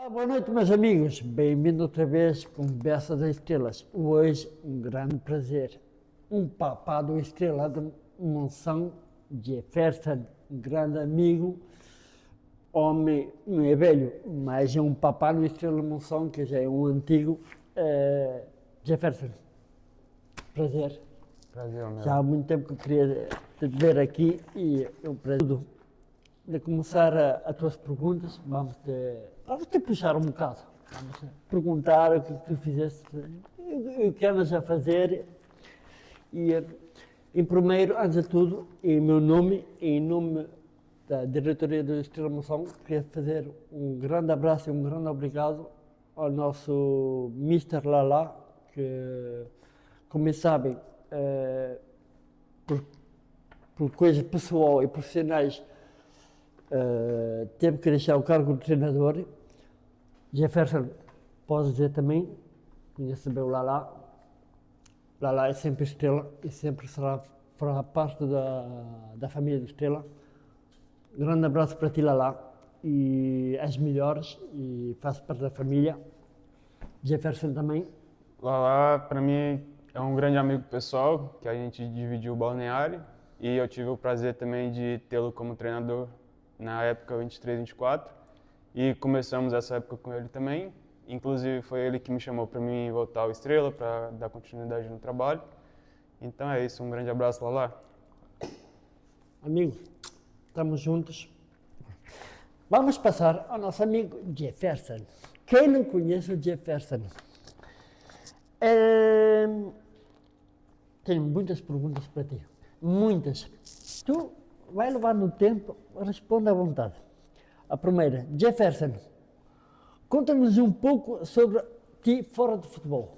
Olá, boa noite, meus amigos. Bem-vindo outra vez com Conversa das Estrelas. Hoje, um grande prazer. Um papá do Estrela de Monção, Jefferson, um grande amigo. Homem, não é velho, mas é um papá no Estrela de Monção, que já é um antigo. Jefferson, prazer. Prazer, meu. Já há muito tempo que eu queria te ver aqui e é um prazer. De começar as tuas perguntas, vamos te puxar um bocado. Vamos perguntar o que tu fizeste, o que andas a fazer. E, em primeiro, antes de tudo, em meu nome, em nome da diretoria do Estrela Moção, queria fazer um grande abraço e um grande obrigado ao nosso Mr. Lala, que, como sabem, por coisas pessoal e profissionais, teve que deixar o cargo de treinador. Jefferson, posso dizer também, conhece bem o Lala. Lala é sempre Estrela e sempre fará parte da família de Estrela. Grande abraço para ti, Lala, e as melhores, e faz parte da família. Jefferson também. Lala, para mim, é um grande amigo pessoal, que a gente dividiu o balneário, e eu tive o prazer também de tê-lo como treinador na época 23-24, e começamos essa época com ele também. Inclusive foi ele que me chamou para mim voltar ao Estrela, para dar continuidade no trabalho. Então é isso, um grande abraço, Lala. Amigo, estamos juntos. Vamos passar ao nosso amigo Jefferson. Quem não conhece o Jefferson? Tenho muitas perguntas para ti, muitas. Tu vai levar no tempo, responde à vontade. A primeira, Jefferson, conta-nos um pouco sobre ti fora de futebol.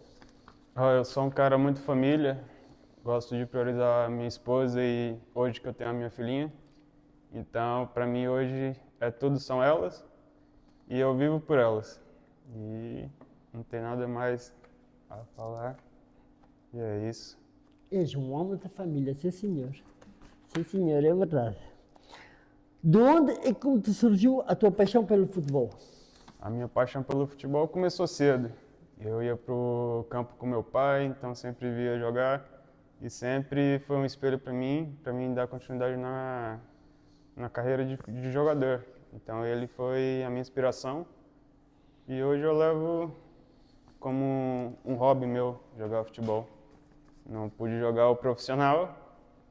Eu sou um cara muito família, gosto de priorizar a minha esposa e hoje que eu tenho a minha filhinha. Então, para mim hoje tudo são elas e eu vivo por elas. E não tem nada mais a falar. E é isso. És um homem da família, sim senhor. Sim senhor, é verdade. De onde é que te surgiu a tua paixão pelo futebol? A minha paixão pelo futebol começou cedo. Eu ia pro campo com meu pai, então sempre via jogar e sempre foi um espelho para mim dar continuidade na carreira de jogador. Então ele foi a minha inspiração e hoje eu levo como um hobby meu jogar futebol. Não pude jogar o profissional,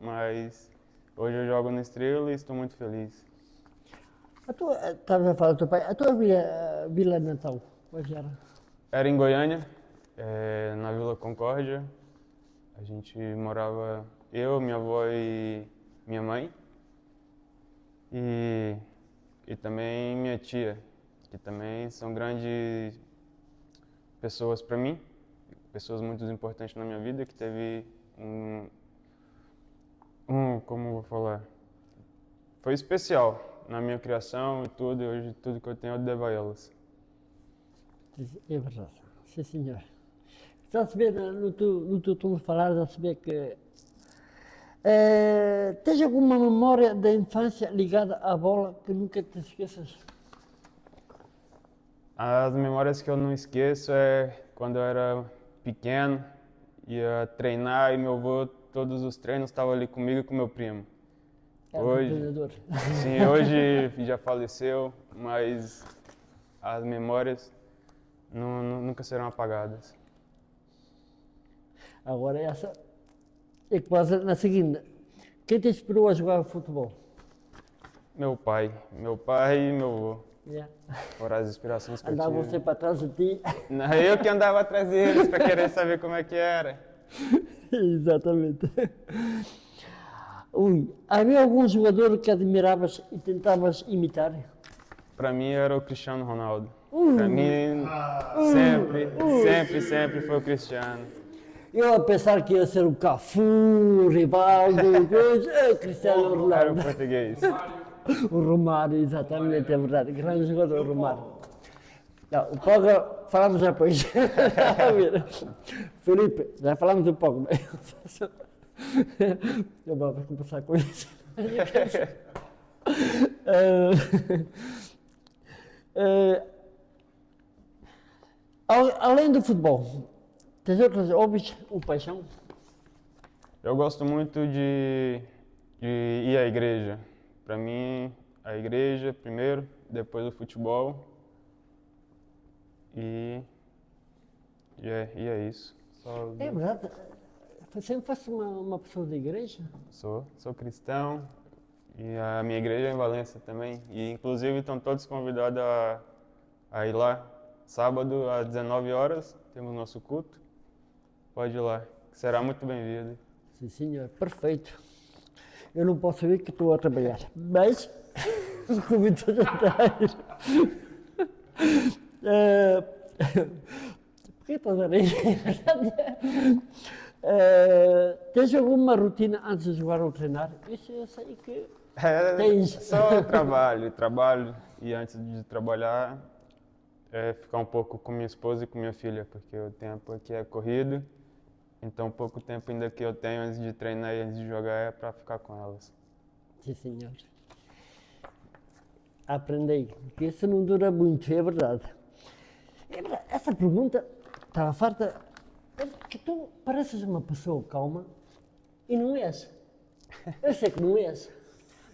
mas hoje eu jogo no Estrela e estou muito feliz. Estavas a falar do teu pai, a tua Vila Natal, hoje era? Era em Goiânia, na Vila Concórdia. A gente morava, eu, minha avó e minha mãe. E também minha tia, que também são grandes pessoas para mim, pessoas muito importantes na minha vida, que teve como eu vou falar, foi especial na minha criação e tudo, e hoje tudo que eu tenho eu devo a elas. É verdade, sim senhor. Já se vê no teu tom de falar, já se vê que tens alguma memória da infância ligada à bola que nunca te esqueças? As memórias que eu não esqueço é quando eu era pequeno, ia treinar e meu avô, todos os treinos, estava ali comigo e com meu primo. Era Hoje, treinador. sim, hoje já faleceu, mas as memórias nunca serão apagadas. Agora essa é quase na seguinte. Quem te inspirou a jogar futebol? Meu pai e meu avô. Yeah. Foram as inspirações que eu Andava tive. você para trás de ti. Não, eu que andava atrás deles para querer saber como é que era. Exatamente. Havia algum jogador que admiravas e tentavas imitar? Para mim era o Cristiano Ronaldo. Para mim sempre foi o Cristiano. Eu a pensar que ia ser o Cafu, o Rivaldo, Cristiano Era o Ronaldo. português. O Romário, exatamente, é verdade. Grande jogador, o Romário. Não, o Pogba, falamos depois. Felipe, já falamos do Pogba. Eu vou conversar com isso. Além do futebol, tens outros hobbies ou paixão? Eu gosto muito de ir à igreja. Para mim, a igreja primeiro, depois o futebol. E, e é isso. É verdade, sempre foste uma pessoa de igreja? Sou cristão e a minha igreja é em Valência também. E inclusive estão todos convidados a ir lá. Sábado às 19 horas temos nosso culto. Pode ir lá, que será muito bem-vindo. Sim, senhor, perfeito. Eu não posso ver que estou a trabalhar, mas os convites a jantar. Por que estás a rir? Tens alguma rotina antes de jogar ou treinar? Isso eu sei que tens. Só trabalho e antes de trabalhar ficar um pouco com minha esposa e com minha filha, porque o tempo aqui é corrido, então pouco tempo ainda que eu tenho antes de treinar e antes de jogar é para ficar com elas. Sim, senhor. Aprendi, porque isso não dura muito, é verdade. Essa pergunta estava farta, que tu pareces uma pessoa calma e não és. Eu sei que não és.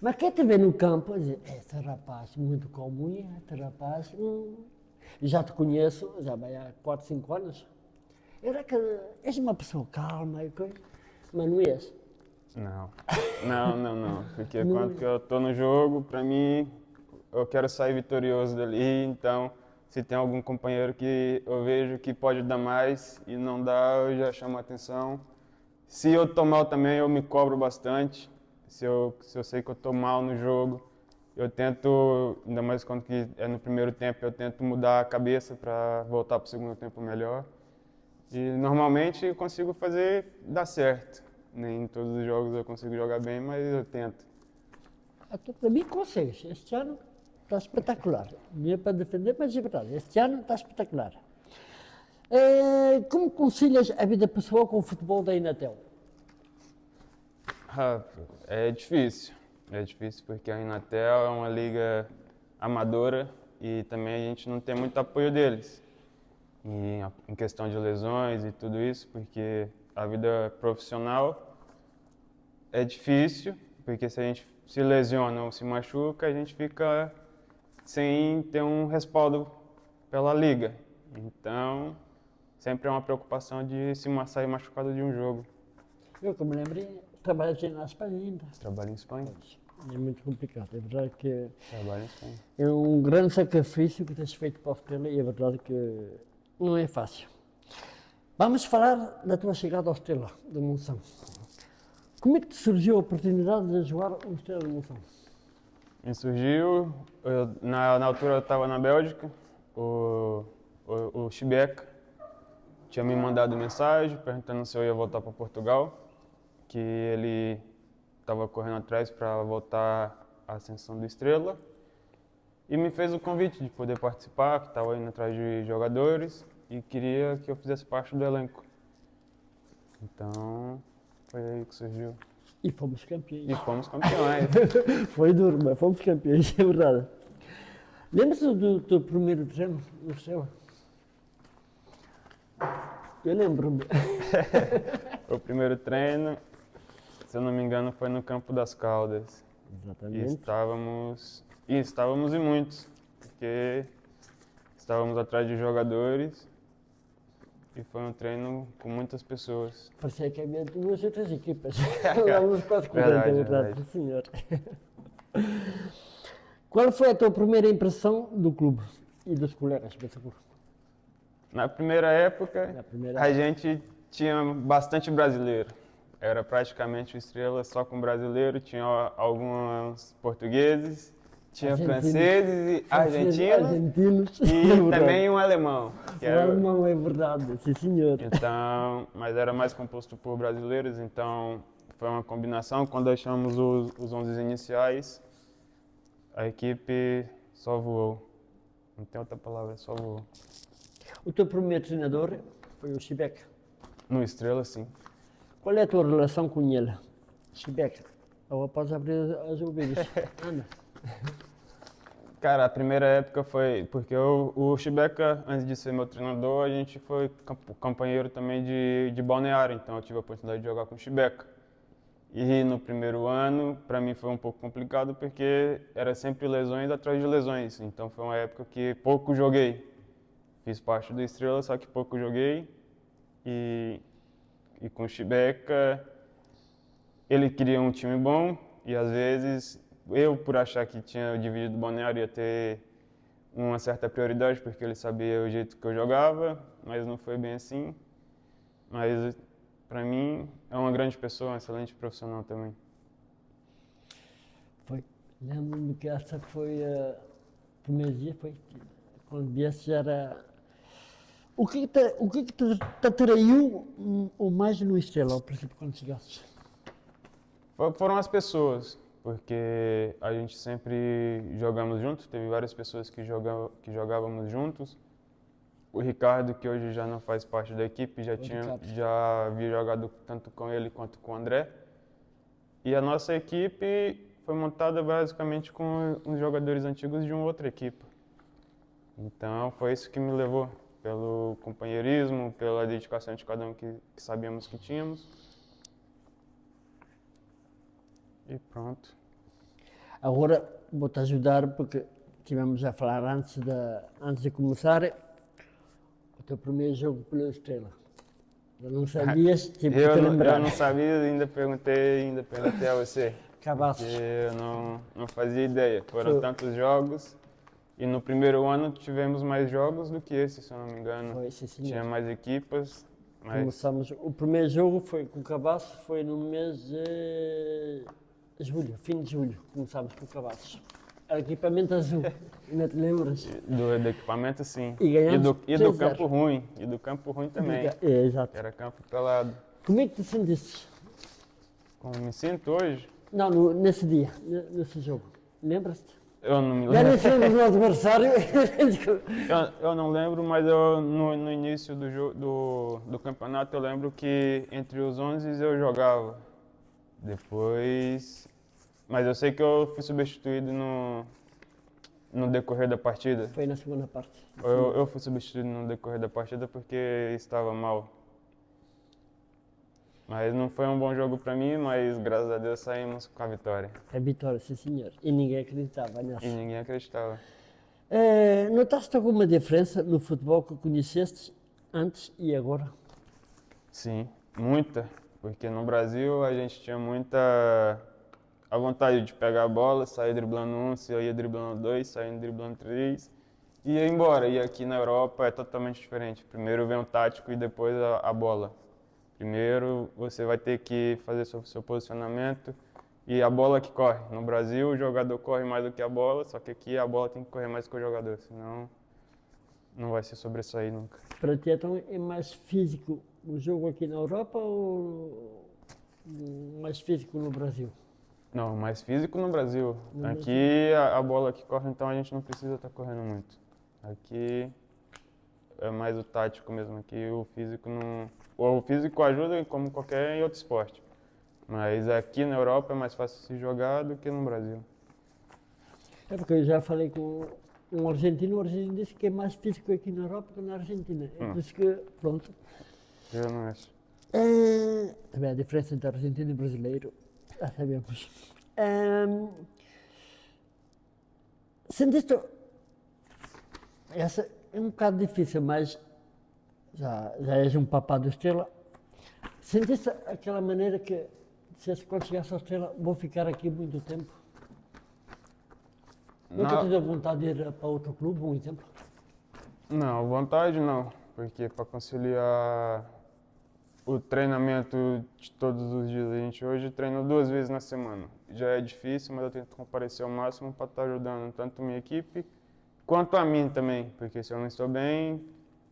Mas quem te vê no campo, diz, esse rapaz muito calmo, este rapaz, já te conheço, já vai há 4, 5 anos. Era que és uma pessoa calma e coisa, mas não és. Não, porque Não quando que eu tô no jogo, para mim, eu quero sair vitorioso dali, então se tem algum companheiro que eu vejo que pode dar mais e não dá, eu já chamo a atenção. Se eu tô mal também, eu me cobro bastante. Se eu sei que eu tô mal no jogo, eu tento, ainda mais quando que é no primeiro tempo, eu tento mudar a cabeça para voltar para o segundo tempo melhor. E normalmente eu consigo dar certo. Nem em todos os jogos eu consigo jogar bem, mas eu tento. Para mim consegues, este ano está espetacular. Não é para defender, mas é verdade, este ano está espetacular. Como concilias a vida pessoal com o futebol da Inatel? É difícil porque a Inatel é uma liga amadora e também a gente não tem muito apoio deles. Em questão de lesões e tudo isso, porque a vida profissional é difícil, porque se a gente se lesiona ou se machuca, a gente fica sem ter um respaldo pela liga. Então, sempre é uma preocupação de se sair machucado de um jogo. Eu, como lembrei, trabalho na Espanha ainda. Trabalho em Espanha. É muito complicado, é verdade que Trabalho em Espanha. é um grande sacrifício que tens feito para o Estrela e é verdade que não é fácil. Vamos falar da tua chegada ao Estrela de Monção. Como é que te surgiu a oportunidade de jogar o Estrela de Monção? Me surgiu, na altura eu estava na Bélgica, o Chibeca tinha me mandado mensagem perguntando se eu ia voltar para Portugal, que ele estava correndo atrás para voltar à ascensão do Estrela e me fez o convite de poder participar, que estava indo atrás de jogadores e queria que eu fizesse parte do elenco. Então, foi aí que surgiu. E fomos campeões. E fomos campeões. Foi duro, mas fomos campeões, é verdade. Lembra-se do teu primeiro treino no Estrela? Eu lembro-me. O primeiro treino, se eu não me engano, foi no Campo das Caldas. Exatamente. E estávamos em muitos, porque estávamos atrás de jogadores e foi um treino com muitas pessoas. Parecia que havia 2 ou 3 equipas. Estávamos quase 40, Verdade, verdade, verdade. senhor. Qual foi a tua primeira impressão do clube e dos colegas? Na primeira época, Na primeira a gente tinha bastante brasileiro. Era praticamente o Estrela só com brasileiro, tinha alguns portugueses, tinha Argentinos. franceses e argentinos É e verdade. também um alemão. O alemão é verdade, sim senhor. Então, mas era mais composto por brasileiros, então foi uma combinação. Quando achamos os 11 iniciais, a equipe só voou. Não tem outra palavra, só voou. O teu primeiro treinador foi o Chibeca. No Estrela, sim. Qual é a tua relação com ele? Chibeca. Ou após abrir as ouvidas? Anda. Cara, a primeira época foi porque o Chibeca, antes de ser meu treinador, a gente foi companheiro também de balneário, então eu tive a oportunidade de jogar com o Chibeca. E no primeiro ano, para mim foi um pouco complicado porque era sempre lesões atrás de lesões, então foi uma época que pouco joguei. Fiz parte do Estrela, só que pouco joguei. E com o Chibeca, ele queria um time bom e às vezes eu, por achar que tinha dividido o balneário, ia ter uma certa prioridade porque ele sabia o jeito que eu jogava, mas não foi bem assim. Mas para mim é uma grande pessoa, um excelente profissional também. Foi. Lembro-me que essa foi o primeiro dia, foi quando viesse já era. O que te atraiu o mais no Estrela, ao princípio, quando chegasses? Foram as pessoas, porque a gente sempre jogamos juntos, teve várias pessoas que jogávamos juntos. O Ricardo, que hoje já não faz parte da equipe, já havia jogado tanto com ele quanto com o André. E a nossa equipe foi montada basicamente com os jogadores antigos de uma outra equipe. Então foi isso que me levou, pelo companheirismo, pela dedicação de cada um que sabíamos que tínhamos. E pronto. Agora vou-te ajudar porque tivemos a falar antes de começar o teu primeiro jogo pela Estrela. Eu não sabias, tive que te lembrar. Eu não sabia, ainda perguntei a você. Cabassos. Porque eu não fazia ideia. Foram tantos jogos. E no primeiro ano tivemos mais jogos do que esse, se eu não me engano. Foi, sim, senhor. Tinha mais equipas. Mas Começamos, o primeiro jogo foi com o Cabaço, foi no mês de julho, fim de julho, começámos com o Cabaços. Era equipamento azul, ainda te lembras? do equipamento, sim. E ganhamos E do 3-0. campo ruim. E do campo ruim também. Exato. Era campo pelado. Como é que te sentiste? Como me sinto hoje, Não, nesse dia, nesse jogo. Lembras-te? eu não me Já lembro. nem sei o adversário. Eu não lembro, mas no início do campeonato eu lembro que entre os 11 eu jogava. Depois. Mas eu sei que eu fui substituído no decorrer da partida. Foi na segunda parte. Eu fui substituído no decorrer da partida porque estava mal. Mas não foi um bom jogo para mim, mas graças a Deus saímos com a vitória. A vitória, sim senhor. E ninguém acreditava nessa. E ninguém acreditava. Notaste alguma diferença no futebol que conheceste antes e agora? Sim, muita. Porque no Brasil a gente tinha muita a vontade de pegar a bola, sair driblando um, se eu ia driblando dois, saindo driblando três e ia embora. E aqui na Europa é totalmente diferente. Primeiro vem o tático e depois a bola. Primeiro você vai ter que fazer seu posicionamento e a bola que corre. No Brasil o jogador corre mais do que a bola, só que aqui a bola tem que correr mais que o jogador, senão não vai se sobressair nunca. Para ti então é mais físico o jogo aqui na Europa ou mais físico no Brasil? Não, mais físico no Brasil. No Aqui a bola que corre, então a gente não precisa estar correndo muito. Aqui é mais o tático mesmo, aqui o físico não... O físico ajuda como qualquer outro esporte. Mas aqui na Europa é mais fácil se jogar do que no Brasil. É porque eu já falei com um argentino, o argentino disse que é mais físico aqui na Europa que na Argentina. É por isso que, pronto. Eu não acho. Também a diferença entre argentino e brasileiro, já sabemos. Sentiste, essa é um bocado difícil, mas já és um papá do Estrela. Sentiste aquela maneira que disseste quando chegasse ao Estrela, vou ficar aqui muito tempo? Nunca te deu vontade de ir para outro clube, um exemplo? Não, vontade não, porque para conciliar o treinamento de todos os dias, a gente hoje treina 2 vezes na semana. Já é difícil, mas eu tento comparecer ao máximo para estar ajudando tanto minha equipe quanto a mim também, porque se eu não estou bem,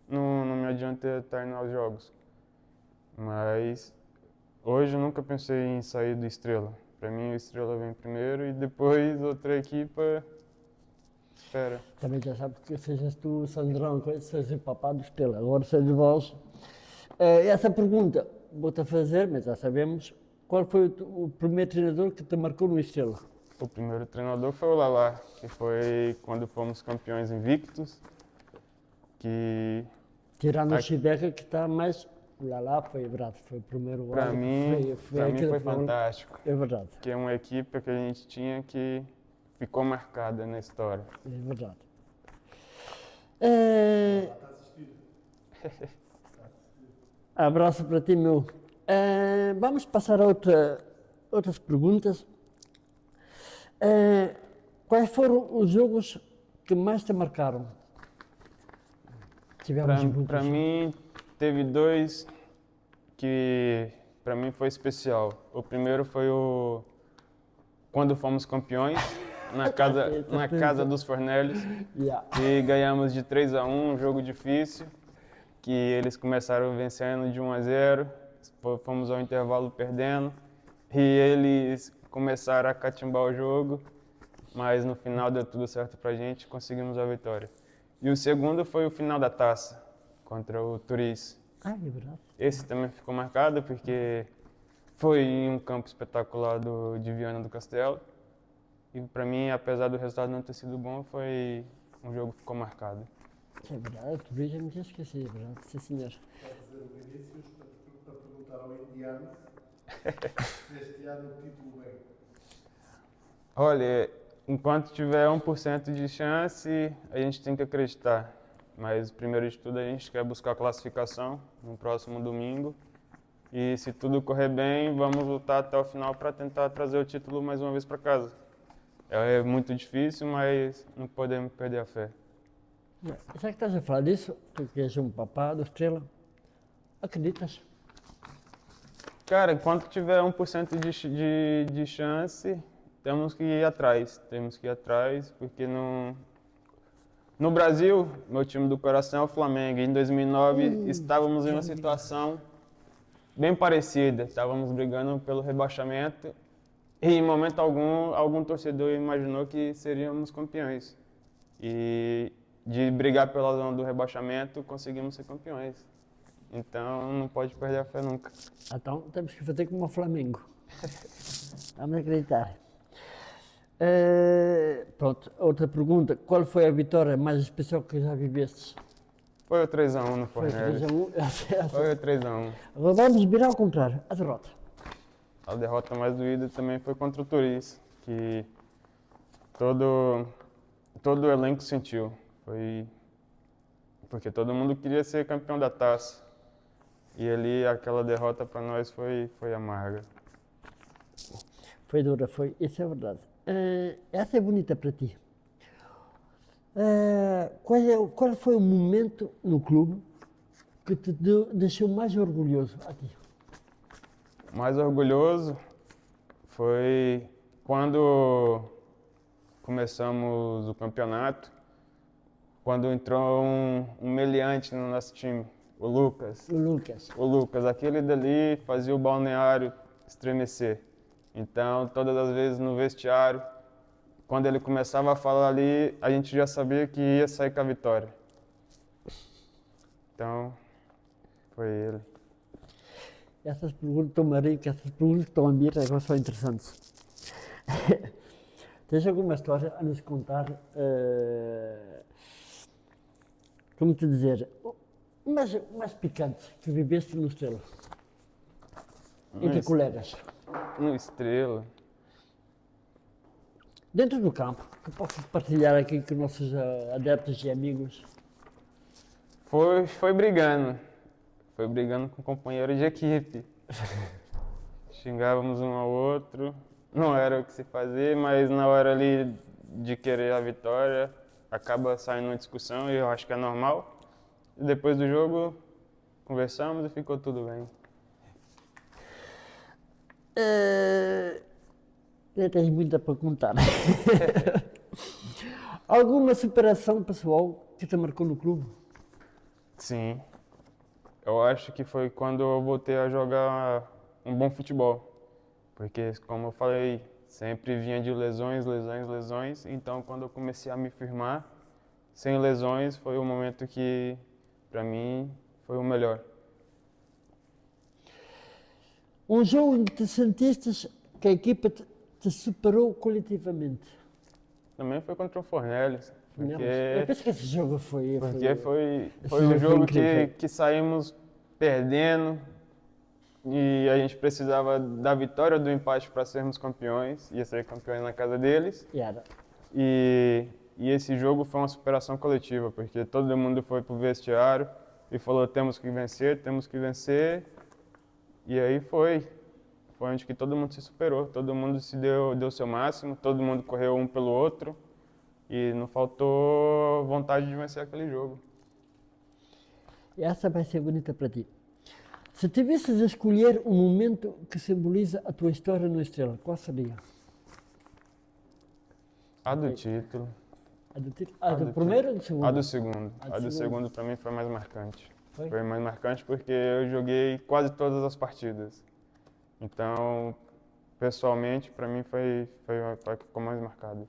não me adianta treinar os jogos. Mas hoje eu nunca pensei em sair do Estrela. Para mim o Estrela vem primeiro e depois outra equipa espera. Também já sabes que sejas tu, Sandrão, sejas o papá do Estrela, agora sejas vós. Essa pergunta vou-te a fazer, mas já sabemos, qual foi o primeiro treinador que te marcou no Estrela? O primeiro treinador foi o Lalá, que foi quando fomos campeões invictos, que Tirando o Aqui- Chibeca, que está mais. Lá foi verdade, foi o primeiro para ano. mim, pra mim aquele foi problema. fantástico, É verdade, que é uma equipe que a gente tinha que ficou marcada na história. é verdade. É, abraço para ti, meu. Vamos passar a outras perguntas. Quais foram os jogos que mais te marcaram? Tivemos muitos. Para mim, teve dois que para mim foi especial. O primeiro foi quando fomos campeões na casa dos Fornelhos Yeah. e ganhamos de 3-1, um jogo difícil, que eles começaram vencendo de 1-0, fomos ao intervalo perdendo e eles começaram a catimbar o jogo, mas no final deu tudo certo pra gente, conseguimos a vitória. E o segundo foi o final da taça contra o Turis. Ah, é verdade. Esse também ficou marcado porque foi em um campo espetacular de Viana do Castelo. E para mim, apesar do resultado não ter sido bom, foi um jogo que ficou marcado. É verdade, tu já me tinha esquecido, é verdade, sim senhor. Estás a dizer o Vinícius para perguntar ao indiano se este ano o título vem. Olha, enquanto tiver 1% de chance, a gente tem que acreditar. Mas primeiro de tudo a gente quer buscar a classificação no próximo domingo. E se tudo correr bem, vamos lutar até o final para tentar trazer o título mais uma vez para casa. É muito difícil, mas não podemos perder a fé. Já que estás a falar disso, tu que és um papá do Estrela, acreditas? Cara, enquanto tiver 1% de chance, temos que ir atrás. Temos que ir atrás, porque no Brasil, meu time do coração é o Flamengo. Em 2009, estávamos em uma situação bem parecida. Estávamos brigando pelo rebaixamento e, em momento algum torcedor imaginou que seríamos campeões. E de brigar pela zona do rebaixamento, conseguimos ser campeões. Então, não pode perder a fé nunca. Então temos que fazer como o Flamengo. Vamos acreditar. Pronto, outra pergunta. Qual foi a vitória mais especial que já vivestes? Foi o 3-1 no Foi Fornelli. 3-1. Foi o 3-1. Agora vamos virar ao contrário, a derrota. A derrota mais doída também foi contra o Turis, que todo o elenco sentiu. Foi porque todo mundo queria ser campeão da taça. E ali aquela derrota para nós foi amarga. Foi dura, foi. Isso é verdade. Essa é bonita para ti. Qual foi o momento no clube que te deixou mais orgulhoso a ti? Mais orgulhoso foi quando começamos o campeonato, quando entrou um meliante no nosso time, o Lucas. O Lucas. O Lucas, aquele dali fazia o balneário estremecer. Então, todas as vezes no vestiário, quando ele começava a falar ali, a gente já sabia que ia sair com a vitória. Então, foi ele. Essas perguntas estão maricas, essas perguntas que estão a mir agora são interessantes. Tens alguma história a nos contar? Como te dizer? Mais picante que viveste no Estrela? Entre colegas? No Estrela. Dentro do campo, que possas partilhar aqui com nossos adeptos e amigos? Foi brigando. Foi brigando com companheiro de equipe. Xingávamos um ao outro. Não era o que se fazia, mas na hora ali de querer a vitória, acaba saindo uma discussão e eu acho que é normal. E depois do jogo, conversamos e ficou tudo bem. Já tens muita para contar. Alguma superação pessoal que te marcou no clube? Sim. Eu acho que foi quando eu voltei a jogar um bom futebol. Porque, como eu falei, sempre vinha de lesões. Então, quando eu comecei a me firmar, sem lesões, foi o momento que, para mim, foi o melhor. Um jogo em que te sentiste que a equipa te superou coletivamente? Também foi contra o Fornelis, Eu porque, penso que esse jogo foi... porque foi esse um jogo incrível. que saímos perdendo e a gente precisava da vitória ou do empate para sermos campeões, ia ser campeões na casa deles. E era. E esse jogo foi uma superação coletiva, porque todo mundo foi pro vestiário e falou, temos que vencer. E aí foi onde que todo mundo se superou, todo mundo se deu o seu máximo, todo mundo correu um pelo outro e não faltou vontade de vencer aquele jogo. E essa vai ser bonita para ti. Se tivesses a escolher um momento que simboliza a tua história no Estrela, qual seria? A do título, A do primeiro ou do segundo? a do segundo. A do A do segundo. segundo para mim foi mais marcante. Foi? Foi mais marcante porque eu joguei quase todas as partidas. Então, pessoalmente, para mim foi a que ficou mais marcado.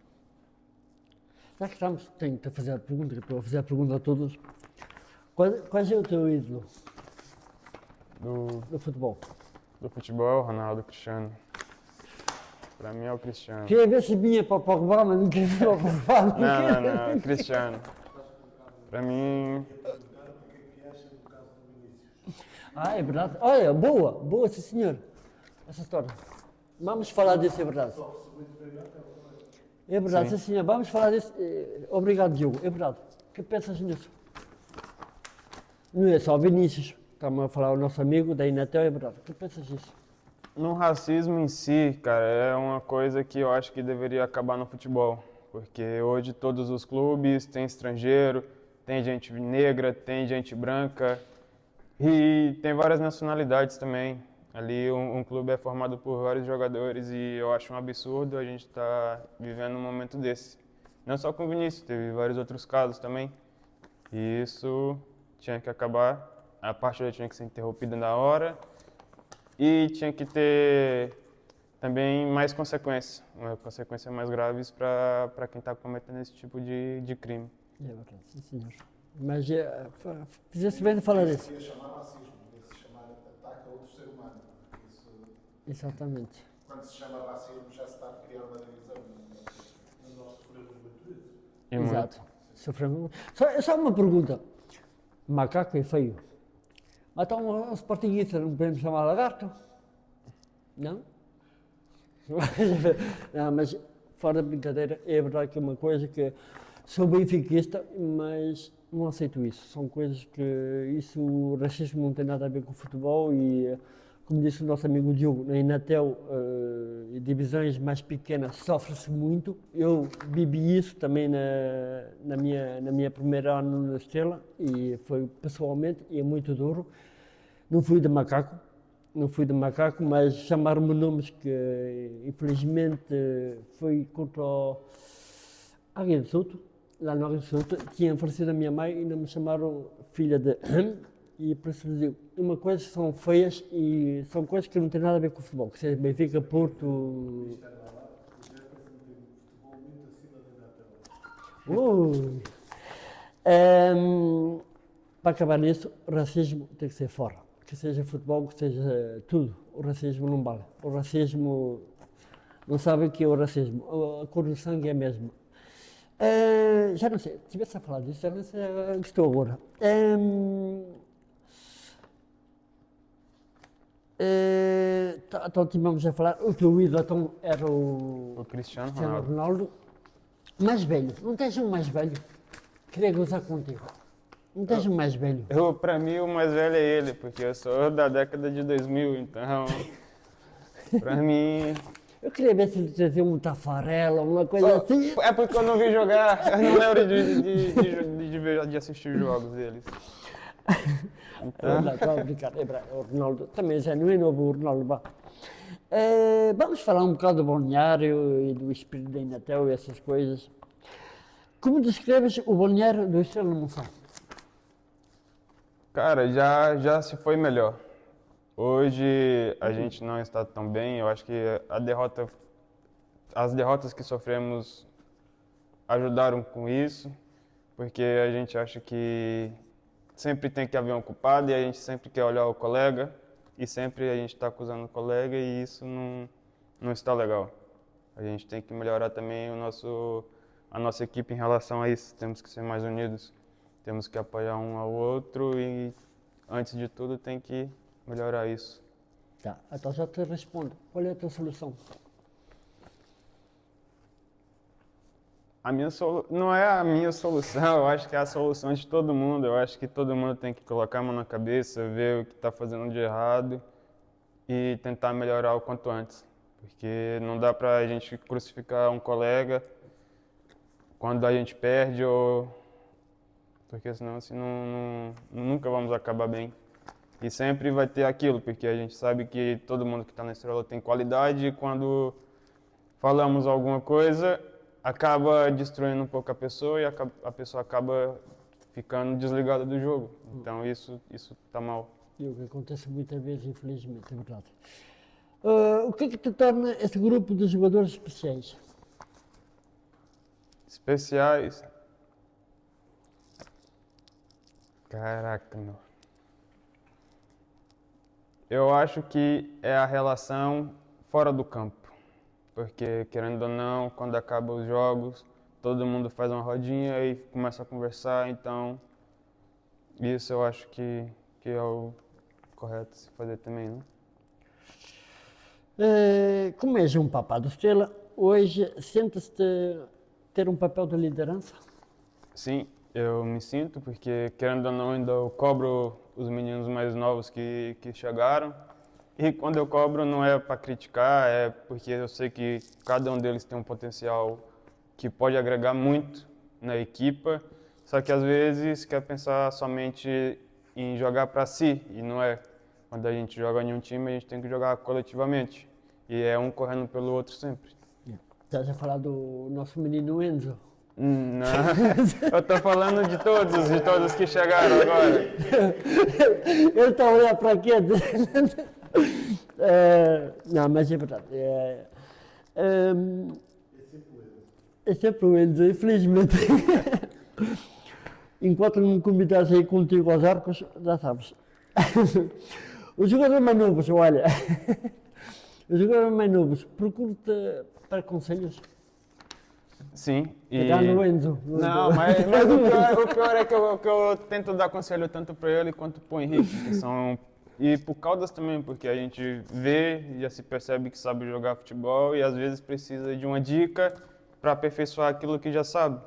Já que estamos, tenho que te fazer a pergunta, que estou a fazer a pergunta a todos. Qual é o teu ídolo do futebol? Do futebol, Ronaldo, Cristiano. Para mim é o Cristiano. Queria ver se vinha para o Pogba, mas não queria ver para o Pogba. Não, Cristiano. Para mim, O que é que achas do caso do Vinícius? Ah, é verdade. Olha, boa, sim senhor. Essa história. Vamos falar disso, é verdade. É verdade, sim senhor. Vamos falar disso. Obrigado, Diogo, é verdade. O que pensas nisso? Não é só Vinícius. Estamos a falar o nosso amigo da Inatel, é verdade. O que pensas disso? no racismo em si, cara, é uma coisa que eu acho que deveria acabar no futebol. Porque hoje todos os clubes têm estrangeiro, tem gente negra, tem gente branca e tem várias nacionalidades também. Ali um clube é formado por vários jogadores e eu acho um absurdo a gente estar vivendo um momento desse. Não só com o Vinícius, teve vários outros casos também. E isso tinha que acabar, a partida tinha que ser interrompida na hora e tinha que ter também mais consequências mais graves para quem está cometendo esse tipo de crime. É verdade, sim senhor. Mas fizesse bem de falar disso. Devia chamar racismo, devia se chamar ataque a outro ser humano. Isso, Exatamente. quando se chama racismo, já se está a criar uma divisão. Nós sofremos muito isso. E muito. Exato. Sofremos. Só uma pergunta. Macaco é feio. Mas então um sportinguista não podemos chamar lagarto? Não? Não, mas fora de brincadeira, é verdade que é uma coisa que sou benfiquista, mas não aceito isso. São coisas que o racismo não tem nada a ver com o futebol e, como disse o nosso amigo Diogo, na Inatel, divisões mais pequenas sofre-se muito. Eu vivi isso também na minha primeira ano na Estrela e foi pessoalmente e é muito duro. Não fui de macaco, mas chamaram-me nomes que infelizmente foi contra o Águia de Souto, lá no Águia de Souto, tinha falecido a minha mãe e ainda me chamaram filha de e por isso digo, uma coisa são feias e são coisas que não têm nada a ver com o futebol, que seja Benfica, Porto. Ui. Para acabar nisso, o racismo tem que ser fora. Que seja futebol, que seja tudo. O racismo não vale. O racismo, não sabem o que é o racismo. A cor do sangue é a mesma. Já não sei, estivesse a falar disso, já não sei onde estou agora. Então tínhamos a falar, o teu ídolo então, era O Cristiano Ronaldo. Ronaldo. Mais velho, não tens um mais velho? Queria gozar contigo. Não tens um mais velho? Pra mim, o mais velho é ele, porque eu sou da década de 2000, então, pra mim... Eu queria ver se ele trazia um Tafarela, uma coisa assim. É porque eu não vi jogar, eu não lembro de assistir jogos deles. Não, estou a brincar. O Ronaldo também já não é novo, o Ronaldo. Vá. Vamos falar um bocado do balneário e do espírito da Inatel e essas coisas. Como descreves o balneário do Estrela de Monção? Cara, já se foi melhor. Hoje a gente não está tão bem, eu acho que as derrotas que sofremos ajudaram com isso, porque a gente acha que sempre tem que haver um culpado e a gente sempre quer olhar o colega e sempre a gente está acusando o colega e isso não está legal. A gente tem que melhorar também a nossa equipe em relação a isso. Temos que ser mais unidos, temos que apoiar um ao outro e, antes de tudo, tem que melhorar isso. Tá, então já te respondo. Qual é a tua solução? Não é a minha solução, eu acho que é a solução de todo mundo. Eu acho que todo mundo tem que colocar a mão na cabeça, ver o que está fazendo de errado e tentar melhorar o quanto antes. Porque não dá pra a gente crucificar um colega quando a gente perde, porque senão assim, nunca vamos acabar bem. E sempre vai ter aquilo, porque a gente sabe que todo mundo que está na Estrela tem qualidade e quando falamos alguma coisa, acaba destruindo um pouco a pessoa e a pessoa acaba ficando desligada do jogo. Então isso tá mal. E o que acontece muitas vezes, infelizmente, é verdade. O que é que te torna esse grupo de jogadores especiais? Especiais. Caraca, meu. Eu acho que é a relação fora do campo. Porque, querendo ou não, quando acabam os jogos, todo mundo faz uma rodinha e começa a conversar. Então, isso eu acho que é o correto se fazer também, né? Como és um papá do Estrela, hoje sentes-te ter um papel de liderança? Sim, eu me sinto, porque, querendo ou não, ainda eu cobro os meninos mais novos que chegaram. E quando eu cobro não é para criticar, é porque eu sei que cada um deles tem um potencial que pode agregar muito na equipa, só que às vezes quer pensar somente em jogar para si, e não é. Quando a gente joga em um time, a gente tem que jogar coletivamente, e é um correndo pelo outro sempre. Estás a falar do nosso menino Enzo? Não, eu tô falando de todos que chegaram agora. Ele está a olhar para aqui. Não, mas é verdade. É sempre o Enzo, infelizmente. Enquanto não me convidares aí contigo aos arcos, já sabes. Os jogadores mais novos, olha. Os jogadores mais novos, procuro-te para conselhos. Sim. Pegar no Enzo. Não, mas o pior é que eu tento dar conselho tanto para ele quanto para o Henrique, e pro Caldas também, porque a gente vê e já se percebe que sabe jogar futebol e às vezes precisa de uma dica para aperfeiçoar aquilo que já sabe.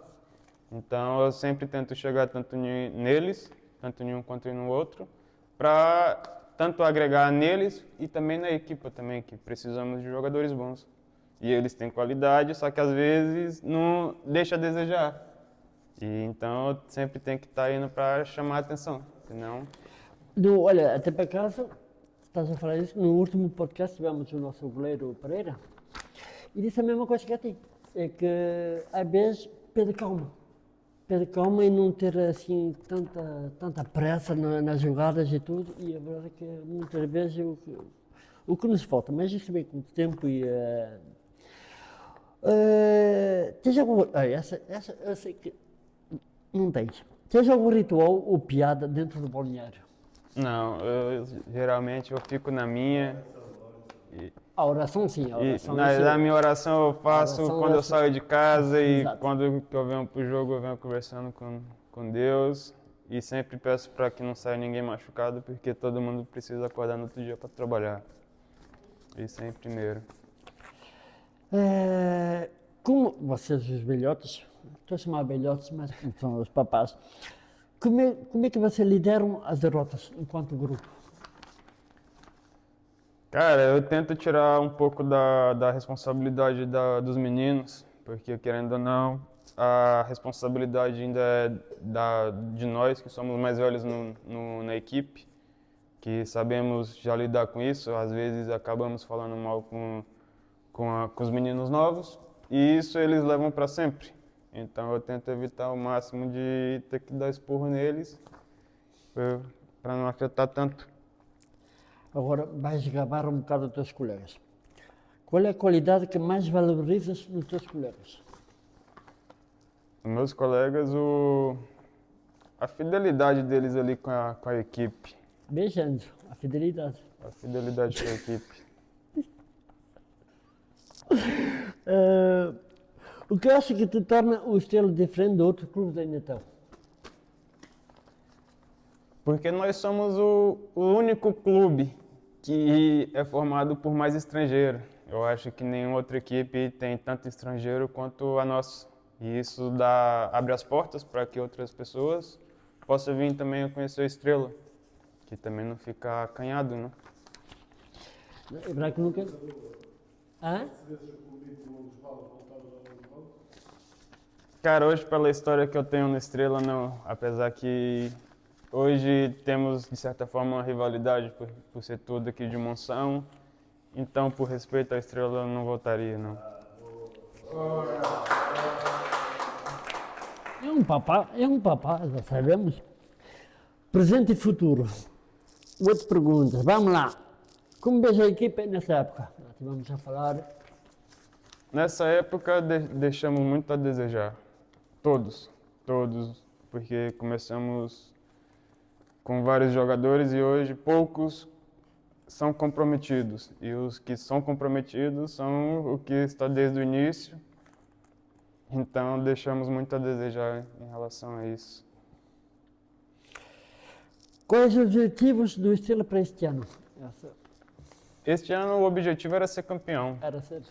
Então eu sempre tento chegar tanto neles, tanto em um quanto no outro, para tanto agregar neles e também na equipa também, que precisamos de jogadores bons. E eles têm qualidade, só que às vezes não deixa a desejar. E então eu sempre tenho que estar indo para chamar a atenção, senão... Olha, até para casa, estás a falar isso, no último podcast tivemos o nosso goleiro Pereira e disse a mesma coisa que a ti, é que às vezes pede calma e não ter assim tanta pressa nas jogadas e tudo, e a verdade é que muitas vezes o que nos falta, mas isso vem com o tempo e... tens algum... essa eu sei que não tens. Tens algum ritual ou piada dentro do balneário? Não, geralmente eu fico na minha. A oração sim, a oração. Na minha oração eu faço oração, quando eu saio de casa e Exato. quando que eu venho pro jogo eu venho conversando com Deus e sempre peço para que não saia ninguém machucado porque todo mundo precisa acordar no outro dia para trabalhar. Isso é em primeiro. Como vocês os velhotes, estou a chamar velhotes, mas são os papás, como é que vocês lideram as derrotas enquanto grupo? Cara, eu tento tirar um pouco da responsabilidade dos meninos, porque querendo ou não, a responsabilidade ainda é de nós, que somos mais velhos na equipe, que sabemos já lidar com isso. Às vezes acabamos falando mal com os meninos novos, e isso eles levam para sempre. Então eu tento evitar o máximo de ter que dar esporro neles, para não afetar tanto. Agora vais gabar um bocado dos teus colegas. Qual é a qualidade que mais valorizas nos teus colegas? Meus colegas, a fidelidade deles ali com a equipe. Beijando, a fidelidade. A fidelidade com a equipe. O que acha que te torna o Estrela diferente de outros clubes da Natal? Porque nós somos o único clube que é formado por mais estrangeiros. Eu acho que nenhuma outra equipe tem tanto estrangeiro quanto a nossa. E isso abre as portas para que outras pessoas possam vir também a conhecer a Estrela, que também não fica acanhado, né? É verdade que nunca... Hã? Se vezes o convite do Osvaldo voltar a usar o Osvaldo, Cara, hoje pela história que eu tenho na Estrela, não. Apesar que hoje temos, de certa forma, uma rivalidade por ser tudo aqui de Monção. Então, por respeito à Estrela, eu não voltaria, não. É um papá, já sabemos. Presente e futuro. Outra pergunta, vamos lá. Como vejo a equipa nessa época? Já tivemos a falar. Nessa época, deixamos muito a desejar. Todos, porque começamos com vários jogadores e hoje poucos são comprometidos. E os que são comprometidos são o que está desde o início. Então, deixamos muito a desejar em relação a isso. Quais os objetivos do Estrela para este ano? Este ano o objetivo era ser campeão. Era ser.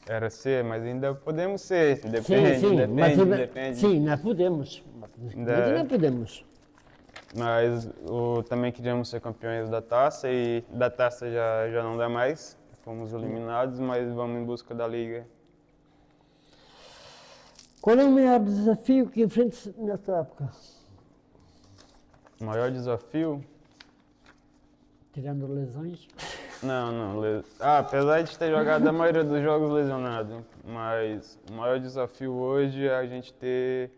Era ser, mas ainda podemos ser. Sim, Depende. sim, nós podemos. Mas não podemos. Mas também queríamos ser campeões da taça e da taça já não dá mais. Fomos eliminados, mas vamos em busca da liga. Qual é o maior desafio que enfrenta nesta época? O maior desafio? Tirando lesões. Não. Apesar de ter jogado a maioria dos jogos lesionado, mas o maior desafio hoje é a gente ter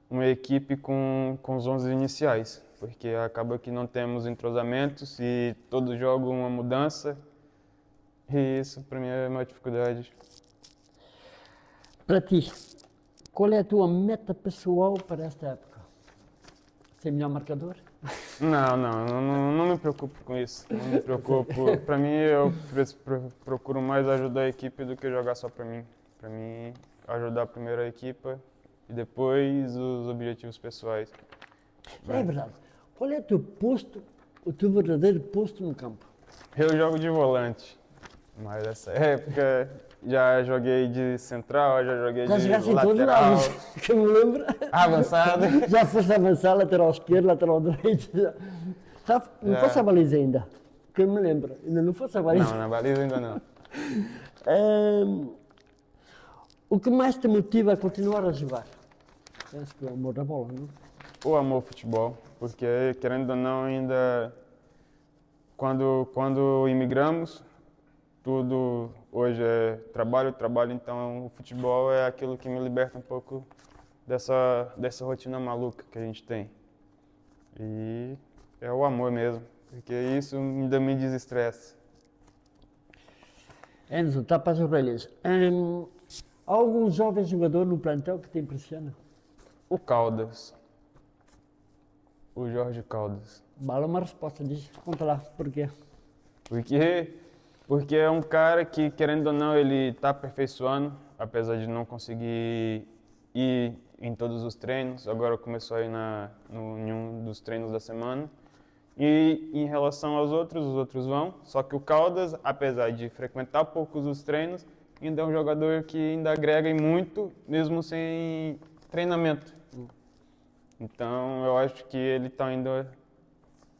uma equipe com os 11 iniciais, porque acaba que não temos entrosamentos e todo jogo uma mudança, e isso para mim é uma dificuldade. Para ti, qual é a tua meta pessoal para esta época? Ser melhor marcador? Não me preocupo com isso. Não me preocupo. Para mim, eu procuro mais ajudar a equipe do que jogar só para mim. Para mim, ajudar primeiro a equipe e depois os objetivos pessoais. É verdade. Qual é o teu posto, o teu verdadeiro posto no campo? Eu jogo de volante, mas nessa época já joguei de central, já joguei Já de jogaste em todos os lateral, lados, que eu me lembro. avançado. Já foste avançar, lateral esquerdo, lateral direito. Não fosse a baliza ainda, que eu me lembro. Ainda não fosse a baliza. Não, na baliza ainda não. O que mais te motiva a continuar a jogar? Penso que é o amor da bola, não? O amor ao futebol, porque querendo ou não ainda, quando imigramos, tudo hoje é trabalho, então o futebol é aquilo que me liberta um pouco dessa rotina maluca que a gente tem. E é o amor mesmo, porque isso ainda me desestressa. Enzo, tapa as orelhas. Há algum jovem jogador no plantel que te impressiona? O Caldas, o Jorge Caldas. Bala uma resposta, diz, conta lá, porquê? Porque é um cara que, querendo ou não, ele está aperfeiçoando, apesar de não conseguir ir em todos os treinos. Agora começou a ir em um dos treinos da semana. E em relação aos outros, os outros vão. Só que o Caldas, apesar de frequentar poucos os treinos, ainda é um jogador que ainda agrega em muito, mesmo sem treinamento. Então eu acho que ele está ainda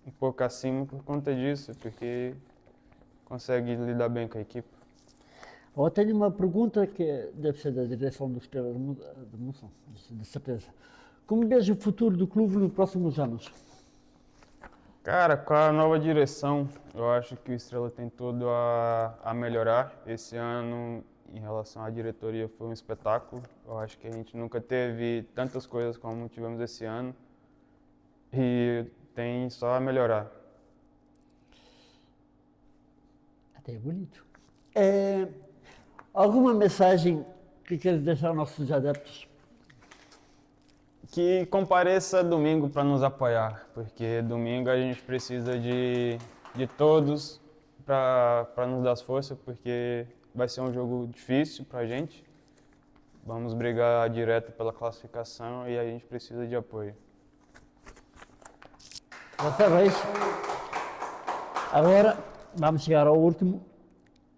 um pouco acima por conta disso, porque consegue lidar bem com a equipe. Eu tenho uma pergunta que deve ser da direção do Estrela de Monção, de certeza. Como vejo o futuro do clube nos próximos anos? Cara, com a nova direção, eu acho que o Estrela tem tudo a melhorar. Esse ano, em relação à diretoria, foi um espetáculo. Eu acho que a gente nunca teve tantas coisas como tivemos esse ano. E tem só a melhorar. Até é bonito. Alguma mensagem que queres deixar aos nossos adeptos? Que compareça domingo para nos apoiar, porque domingo a gente precisa de todos para nos dar força, porque vai ser um jogo difícil pra gente. Vamos brigar direto pela classificação e a gente precisa de apoio. Dessa vez. Agora, vamos chegar ao último.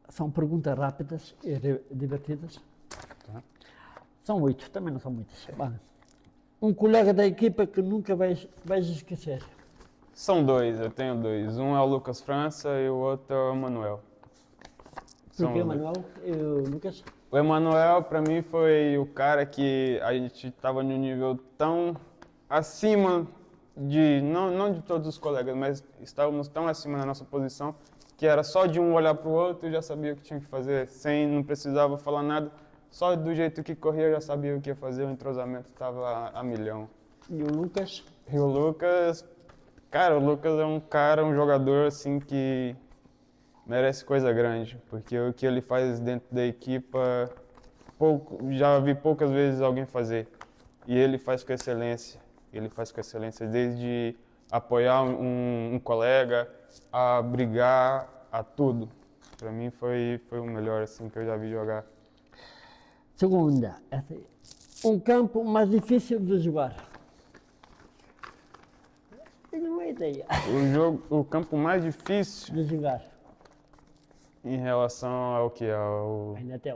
São perguntas rápidas e divertidas. Tá. São 8, também não são muitas. Bom, um colega da equipa que nunca vais esquecer. São dois, eu tenho dois. Um é o Lucas França e o outro é o Emanuel. Por que, São- Manuel e o Lucas? O Emanuel, para mim, foi o cara que a gente estava num nível tão acima de, não de todos os colegas, mas estávamos tão acima na nossa posição, que era só de um olhar para o outro e já sabia o que tinha que fazer, não precisava falar nada, só do jeito que corria já sabia o que ia fazer, o entrosamento estava a milhão. E o Lucas? E o Lucas é um cara, um jogador assim que merece coisa grande, porque o que ele faz dentro da equipa, já vi poucas vezes alguém fazer. E ele faz com excelência. Ele faz com excelência, desde apoiar um colega, a brigar, a tudo. Para mim foi o melhor assim que eu já vi jogar. Segunda, essa aí. Um campo mais difícil de jogar. Tenho uma ideia O campo mais difícil de jogar. em relação ao que? Ao... Ainda até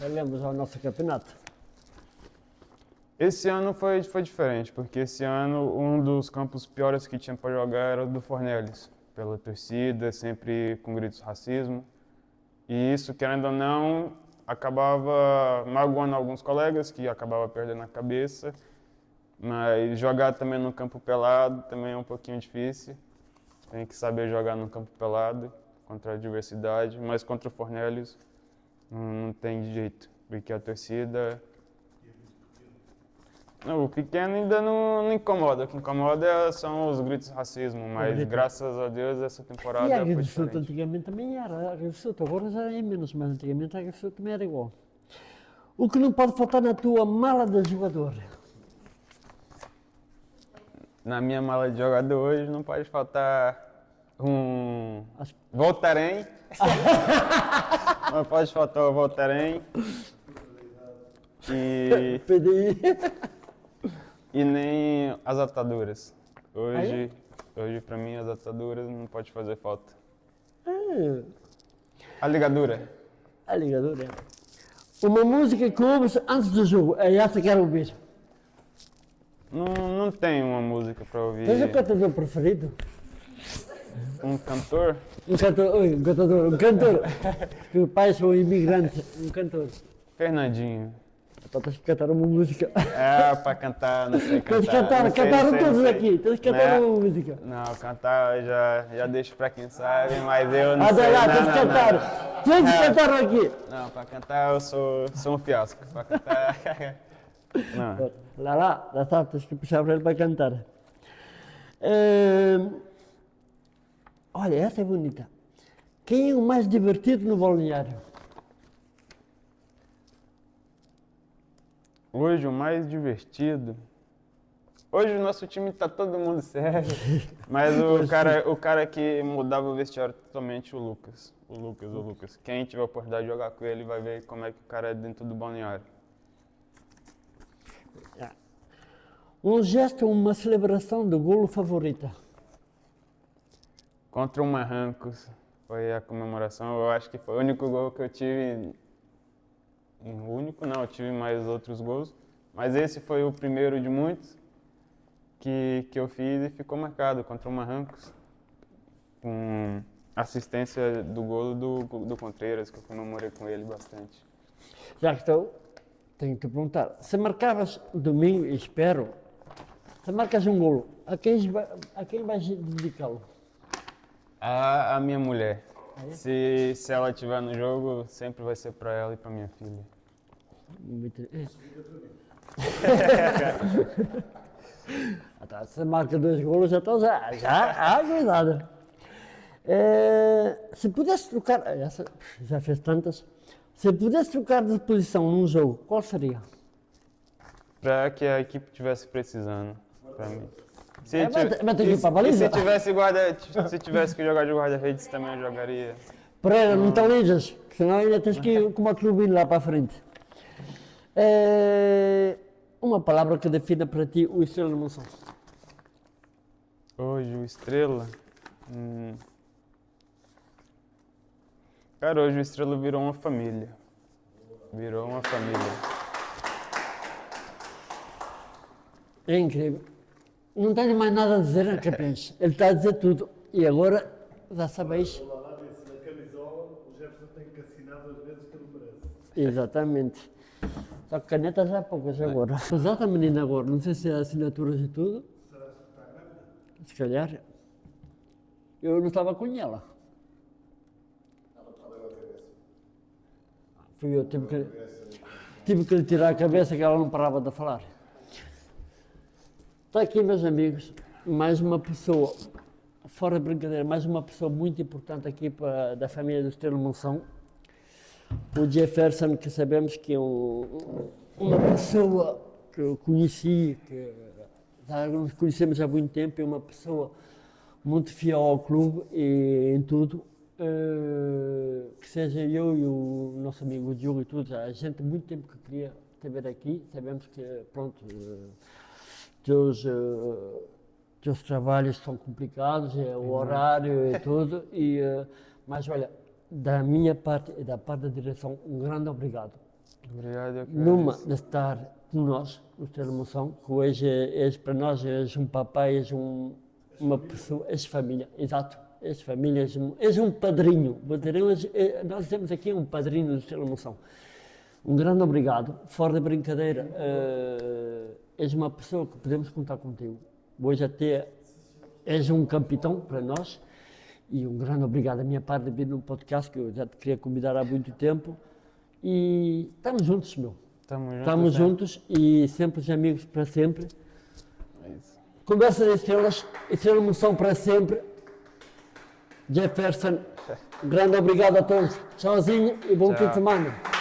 lembras ao nosso campeonato. Esse ano foi diferente, porque esse ano um dos campos piores que tinha para jogar era o do Fornelis, pela torcida, sempre com gritos de racismo. E isso, querendo ou não, acabava magoando alguns colegas, que acabava perdendo a cabeça. Mas jogar também no campo pelado também é um pouquinho difícil. Tem que saber jogar no campo pelado, contra a adversidade, mas contra o Fornelis não tem jeito, porque a torcida... Não, o pequeno ainda não incomoda, o que incomoda são os gritos de racismo, mas graças a Deus essa temporada E a foi Águia do Sul diferente. antigamente também era. A Águia do Sul agora já é menos, mas antigamente a Águia do Sul também era igual. O que não pode faltar na tua mala de jogador? Na minha mala de jogador hoje não pode faltar um Acho- Voltaren. Não pode faltar o Voltaren. E, PDI. e nem as ataduras. Ah, Hoje para mim as ataduras não pode fazer falta. Ah, A ligadura. a ligadura. Uma música que ouves antes do jogo, é essa que quero ouvir. Não tem uma música para ouvir. Tens um cantador preferido? Um cantor? Um cantor, oi, um cantor. Que o pai sou imigrante, um cantor. Fernandinho. Então tens que cantar uma música. É, para cantar, não sei Tens cantar. que cantar, Não sei, cantaram não todos sei. aqui, tens que cantar Né? uma música. Não, cantar eu já deixo para quem sabe, mas eu não Até sei. lá, Não, tens que não, não. cantar. Todos cantaram aqui. Não, para cantar eu sou um fiasco. Para cantar. Não. Lá, já sabe, tens que puxar para ele para cantar. Olha, essa é bonita. Quem é o mais divertido no balneário? Hoje o mais divertido. Hoje o nosso time tá todo mundo sério. Mas o cara que mudava o vestiário totalmente, o Lucas. O Lucas. Quem tiver a oportunidade de jogar com ele vai ver como é que o cara é dentro do balneário. Um gesto ou uma celebração do golo favorita? Contra o Marrancos foi a comemoração. Eu acho que foi o único gol que eu tive. Único não, eu tive mais outros gols. Mas esse foi o primeiro de muitos que eu fiz e ficou marcado contra o Marrancos. Com assistência do golo do Contreiras, que eu comemorei com ele bastante. Já que estou, tenho que perguntar. Se marcavas domingo, e espero, se marcas um golo, a quem vais dedicá-lo? A minha mulher. Se ela estiver no jogo, sempre vai ser para ela e para minha filha. Muito... Se marca 2 golos, já estou cuidado. Se pudesse trocar, essa já fez tantas, se pudesse trocar de posição num jogo, qual seria? Para que a equipe estivesse precisando, para mim. Mas tem que ir para a baliza. Se tivesse que jogar de guarda-redes, também eu jogaria. Pereira, não te alijas, que senão ainda tens que ir com uma turbina lá para a frente. Uma palavra que defina para ti o Estrela de Monção. Hoje o Estrela. Cara, hoje o Estrela virou uma família. Virou uma família. É incrível. Não tenho mais nada a dizer, né, campeões? Ele está a dizer tudo. E agora, já sabeis. O Lalá disse na camisola, o Jefferson tem que assinar 2 vezes que ele merece. Exatamente. Só que caneta já há poucas agora. Exato, a menina agora. Não sei se é assinaturas e tudo. Será que está grávida? Se calhar. Eu não estava com ela. Ela pode agora cabeça. Fui eu, tive que lhe tirar a cabeça que ela não parava de falar. Está aqui, meus amigos, mais uma pessoa, fora de brincadeira, mais uma pessoa muito importante aqui da família do Estrela Monção. O Jefferson, que sabemos que é uma pessoa que eu conheci, que já nos conhecemos há muito tempo, é uma pessoa muito fiel ao clube e em tudo. Que seja eu e o nosso amigo Diogo e tudo, a gente há muito tempo que queria te ver aqui, sabemos que, pronto, teus trabalhos são complicados, o horário e tudo, mas olha, da minha parte e da parte da direção, um grande obrigado. Obrigado, eu que Numa agradeço. de estar com nós, no Estrela de Monção, que hoje és para nós, és um papai, és uma pessoa, és família, exato, és família, és um padrinho, nós temos aqui um padrinho do Estrela de Monção. Um grande obrigado, fora da brincadeira, és uma pessoa que podemos contar contigo. Hoje até és um capitão para nós e um grande obrigado da minha parte de vir num podcast que eu já te queria convidar há muito tempo e estamos juntos, meu. Estamos juntos e sempre os amigos para sempre. É isso. Conversa de estrelas, Estrela de Monção para sempre. Jefferson, grande obrigado a todos. Tchauzinho e bom Tchau. fim de semana.